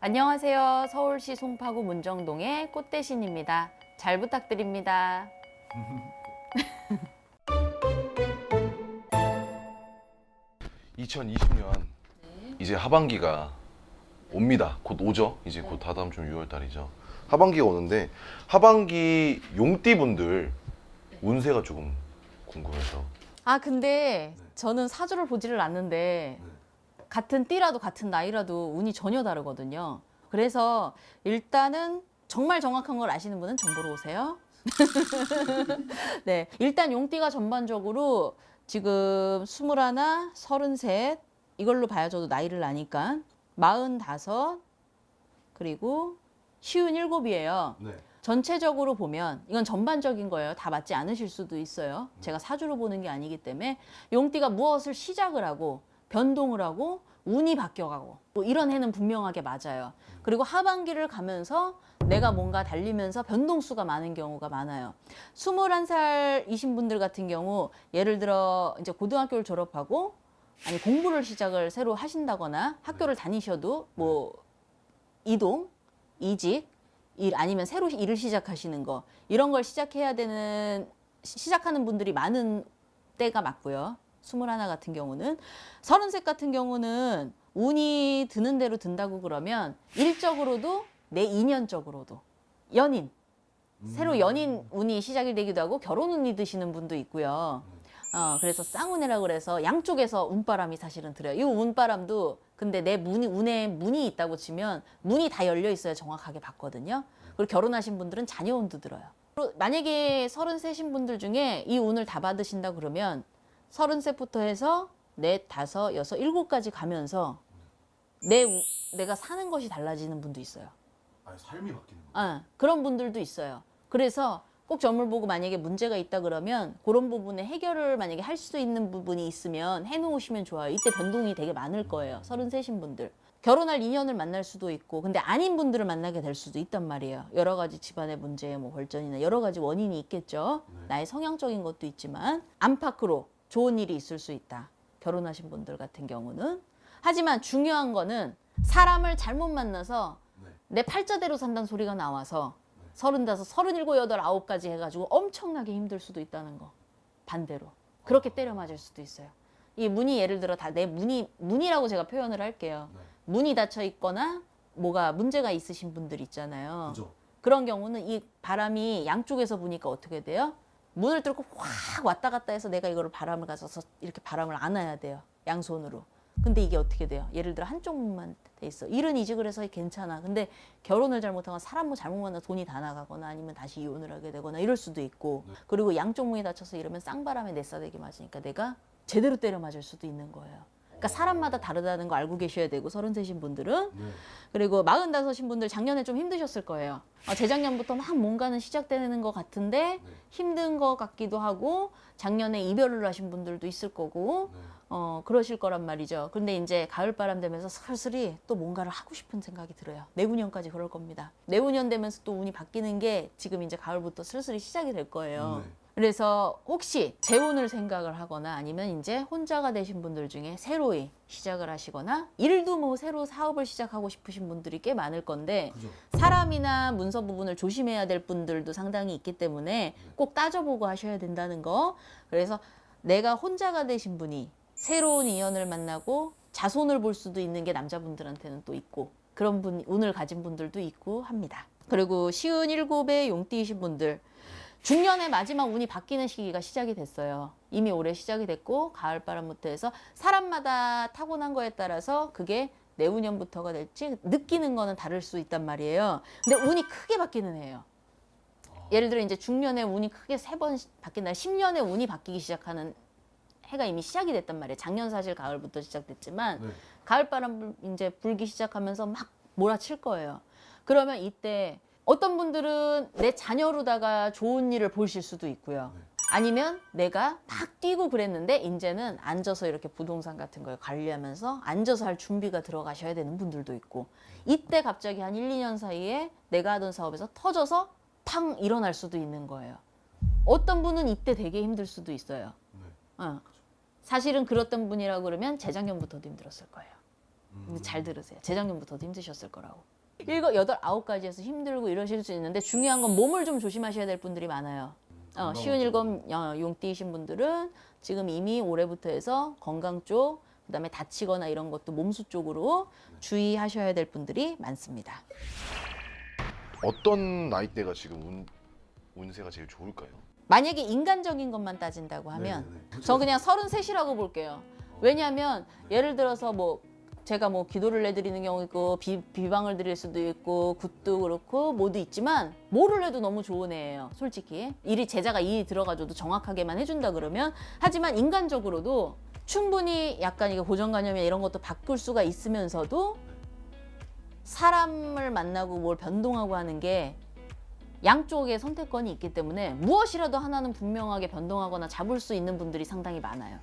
안녕하세요. 서울시 송파구 문정동의 꽃대신입니다. 잘 부탁드립니다. 2020년 이제 하반기가 옵니다. 곧 오죠. 이제 곧 다다음 주 6월 달이죠. 하반기가 오는데 하반기 용띠분들 운세가 조금 궁금해서. 근데 저는 사주를 보지를 않는데 같은 띠라도 같은 나이라도 운이 전혀 다르거든요. 그래서 일단은 정말 정확한 걸 아시는 분은 정보로 오세요. 네, 일단 용띠가 전반적으로 지금 21, 33 이걸로 봐야 저도 나이를 아니까 45 그리고 57이에요. 네. 전체적으로 보면 이건 전반적인 거예요. 다 맞지 않으실 수도 있어요. 제가 사주로 보는 게 아니기 때문에 용띠가 무엇을 시작을 하고 변동을 하고 운이 바뀌어가고 뭐 이런 해는 분명하게 맞아요. 그리고 하반기를 가면서 내가 뭔가 달리면서 변동수가 많은 경우가 많아요. 21살이신 분들 같은 경우 예를 들어 이제 고등학교를 졸업하고 아니 공부를 시작을 새로 하신다거나 학교를 다니셔도 뭐 이동, 이직, 일 아니면 새로 일을 시작하시는 거 이런 걸 시작하는 분들이 많은 때가 맞고요. 21 같은 경우는 30세 같은 경우는 운이 드는 대로 든다고 그러면 일적으로도 내 인연적으로도 연인 새로 연인 운이 시작이 되기도 하고 결혼 운이 드시는 분도 있고요. 그래서 쌍운이라고 그래서 양쪽에서 운바람이 사실은 들어요. 이 운바람도 근데 내 운에 문이 있다고 치면 문이 다 열려 있어야 정확하게 봤거든요. 그리고 결혼하신 분들은 자녀 운도 들어요. 만약에 33신 분들 중에 이 운을 다 받으신다 그러면 30세부터 해서 넷, 다섯, 여섯, 일곱까지 가면서 내가 사는 것이 달라지는 분도 있어요. 삶이 바뀌는 거. 그런 분들도 있어요. 그래서 꼭 점을 보고 만약에 문제가 있다 그러면 그런 부분에 해결을 만약에 할 수 있는 부분이 있으면 해놓으시면 좋아요. 이때 변동이 되게 많을 거예요. 33신 분들. 결혼할 인연을 만날 수도 있고 근데 아닌 분들을 만나게 될 수도 있단 말이에요. 여러 가지 집안의 문제, 뭐 벌전이나 여러 가지 원인이 있겠죠. 나의 성향적인 것도 있지만 안팎으로 좋은 일이 있을 수 있다. 결혼하신 분들 같은 경우는. 하지만 중요한 거는 사람을 잘못 만나서 내 팔자대로 산다는 소리가 나와서 35, 37, 8, 9까지 해가지고 엄청나게 힘들 수도 있다는 거. 반대로. 그렇게 때려 맞을 수도 있어요. 이 문이 예를 들어 다 내 문이라고 제가 표현을 할게요. 문이 닫혀 있거나 뭐가 문제가 있으신 분들 있잖아요. 그죠. 그런 경우는 이 바람이 양쪽에서 부니까 어떻게 돼요? 문을 뚫고 확 왔다 갔다 해서 내가 이거를 바람을 가져서 이렇게 바람을 안아야 돼요. 양손으로. 근데 이게 어떻게 돼요? 예를 들어 한쪽 문만 돼 있어. 일은 이직을 해서 괜찮아. 근데 결혼을 잘못하거나 사람 뭐 잘못 만나 돈이 다 나가거나 아니면 다시 이혼을 하게 되거나 이럴 수도 있고. 그리고 양쪽 문이 닫혀서 이러면 쌍바람에 내싸대기 맞으니까 내가 제대로 때려 맞을 수도 있는 거예요. 그러니까 사람마다 다르다는 거 알고 계셔야 되고 33신 분들은. 그리고 45신 분들 작년에 좀 힘드셨을 거예요. 재작년부터 막 뭔가는 시작되는 것 같은데 힘든 것 같기도 하고 작년에 이별을 하신 분들도 있을 거고 그러실 거란 말이죠. 근데 이제 가을바람 되면서 슬슬이 또 뭔가를 하고 싶은 생각이 들어요. 내후년까지 그럴 겁니다. 내후년 되면서 또 운이 바뀌는 게 지금 이제 가을부터 슬슬이 시작이 될 거예요. 그래서 혹시 재혼을 생각을 하거나 아니면 이제 혼자가 되신 분들 중에 새로이 시작을 하시거나 일도 뭐 새로 사업을 시작하고 싶으신 분들이 꽤 많을 건데 사람이나 문서 부분을 조심해야 될 분들도 상당히 있기 때문에 꼭 따져보고 하셔야 된다는 거. 그래서 내가 혼자가 되신 분이 새로운 인연을 만나고 자손을 볼 수도 있는 게 남자분들한테는 또 있고 그런 운을 가진 분들도 있고 합니다. 그리고 57의 용띠이신 분들 중년의 마지막 운이 바뀌는 시기가 시작이 됐어요. 이미 올해 시작이 됐고 가을바람부터 해서 사람마다 타고난 거에 따라서 그게 내후년부터가 될지 느끼는 거는 다를 수 있단 말이에요. 근데 운이 크게 바뀌는 해예요. 예를 들어 이제 중년에 운이 크게 3번 바뀐다. 10년에 운이 바뀌기 시작하는 해가 이미 시작이 됐단 말이에요. 작년 사실 가을부터 시작됐지만 가을바람 이제 불기 시작하면서 막 몰아칠 거예요. 그러면 이때 어떤 분들은 내 자녀로다가 좋은 일을 보실 수도 있고요. 아니면 내가 막 뛰고 그랬는데 이제는 앉아서 이렇게 부동산 같은 걸 관리하면서 앉아서 할 준비가 들어가셔야 되는 분들도 있고 이때 갑자기 한 1, 2년 사이에 내가 하던 사업에서 터져서 팡 일어날 수도 있는 거예요. 어떤 분은 이때 되게 힘들 수도 있어요. 사실은 그랬던 분이라고 그러면 재작년부터도 힘들었을 거예요. 근데 잘 들으세요. 재작년부터도 힘드셨을 거라고. 7, 8, 9가지에서 힘들고 이러실 수 있는데 중요한 건 몸을 좀 조심하셔야 될 분들이 많아요. 쉬운 7 용띠이신 분들은 지금 이미 올해부터 해서 건강 쪽, 그다음에 다치거나 이런 것도 몸수 쪽으로 주의하셔야 될 분들이 많습니다. 어떤 나이대가 지금 운세가 제일 좋을까요? 만약에 인간적인 것만 따진다고 하면 저 그냥 33이라고 볼게요. 왜냐하면 예를 들어서 뭐 제가 뭐 기도를 해드리는 경우 있고 비방을 드릴 수도 있고 굿도 그렇고 뭐도 있지만 뭐를 해도 너무 좋은 애예요. 솔직히 제자가 일이 들어가줘도 정확하게만 해준다 그러면 하지만 인간적으로도 충분히 약간 이게 고정관념이나 이런 것도 바꿀 수가 있으면서도 사람을 만나고 뭘 변동하고 하는 게 양쪽의 선택권이 있기 때문에 무엇이라도 하나는 분명하게 변동하거나 잡을 수 있는 분들이 상당히 많아요.